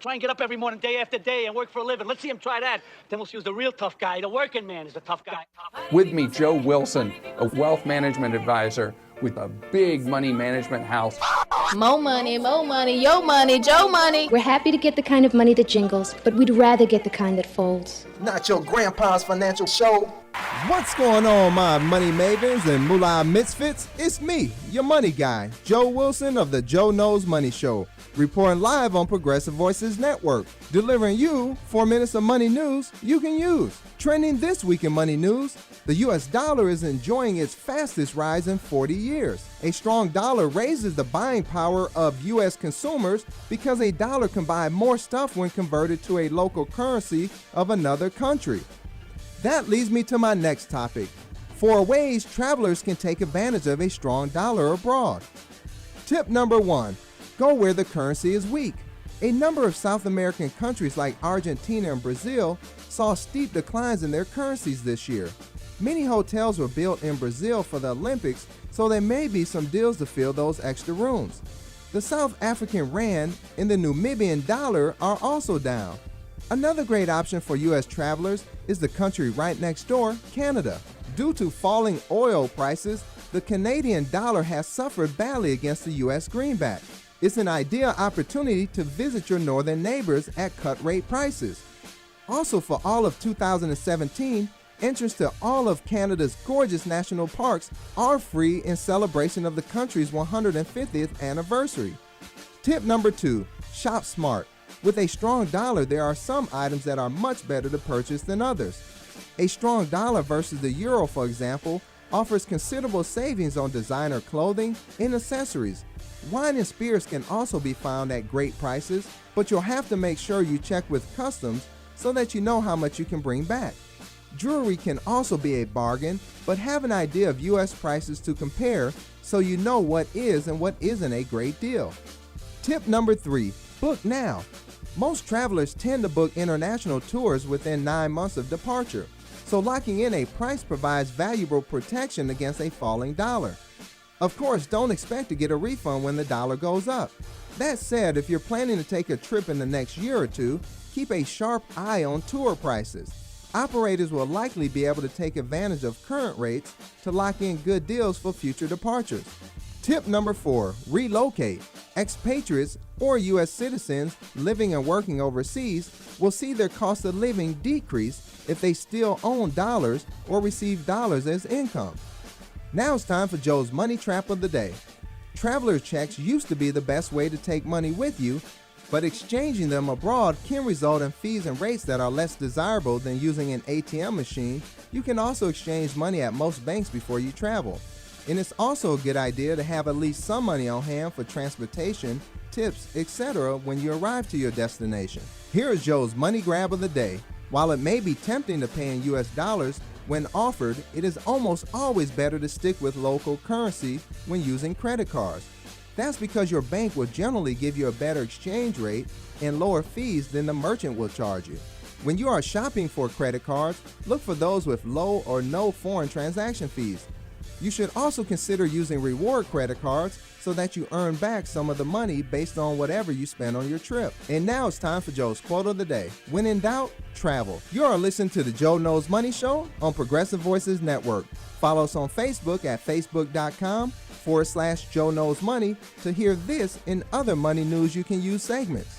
try and get up every morning, day after day, and work for a living. Let's see him try that. Then we'll see who's the real tough guy. The working man is the tough guy. With me, Joe Wilson, a wealth management advisor with a big money management house. Mo money, yo money, Joe money. We're happy to get the kind of money that jingles, but we'd rather get the kind that folds. Not your grandpa's financial show. What's going on, my money mavens and moolah misfits? It's me, your money guy, Joe Wilson of the Joe Knows Money Show, reporting live on Progressive Voices Network, delivering you 4 minutes of money news you can use. Trending this week in money news, the U.S. dollar is enjoying its fastest rise in 40 years. A strong dollar raises the buying power of U.S. consumers because a dollar can buy more stuff when converted to a local currency of another country. That leads me to my next topic: 4 ways travelers can take advantage of a strong dollar abroad. Tip number 1, go where the currency is weak. A number of South American countries like Argentina and Brazil saw steep declines in their currencies this year. Many hotels were built in Brazil for the Olympics, so there may be some deals to fill those extra rooms. The South African rand and the Namibian dollar are also down. Another great option for U.S. travelers is the country right next door, Canada. Due to falling oil prices, the Canadian dollar has suffered badly against the U.S. greenback. It's an ideal opportunity to visit your northern neighbors at cut-rate prices. Also, for all of 2017, entrance to all of Canada's gorgeous national parks are free in celebration of the country's 150th anniversary. Tip number 2, shop smart. With a strong dollar, there are some items that are much better to purchase than others. A strong dollar versus the euro, for example, offers considerable savings on designer clothing and accessories. Wine and spirits can also be found at great prices, but you'll have to make sure you check with customs so that you know how much you can bring back. Jewelry can also be a bargain, but have an idea of U.S. prices to compare so you know what is and what isn't a great deal. Tip number 3, book now. Most travelers tend to book international tours within 9 months of departure, so locking in a price provides valuable protection against a falling dollar. Of course, don't expect to get a refund when the dollar goes up. That said, if you're planning to take a trip in the next year or two, keep a sharp eye on tour prices. Operators will likely be able to take advantage of current rates to lock in good deals for future departures. Tip number 4, relocate. Expatriates or U.S. citizens living and working overseas will see their cost of living decrease if they still own dollars or receive dollars as income. Now it's time for Joe's Money Trap of the Day. Traveler checks used to be the best way to take money with you, but exchanging them abroad can result in fees and rates that are less desirable than using an ATM machine. You can also exchange money at most banks before you travel. And it's also a good idea to have at least some money on hand for transportation, tips, etc. when you arrive to your destination. Here is Joe's Money Grab of the Day. While it may be tempting to pay in US dollars, when offered, it is almost always better to stick with local currency when using credit cards. That's because your bank will generally give you a better exchange rate and lower fees than the merchant will charge you. When you are shopping for credit cards, look for those with low or no foreign transaction fees. You should also consider using reward credit cards so that you earn back some of the money based on whatever you spend on your trip. And now it's time for Joe's Quote of the Day. When in doubt, travel. You are listening to the Joe Knows Money Show on Progressive Voices Network. Follow us on Facebook at facebook.com/Joe Knows Money to hear this and other money news you can use segments.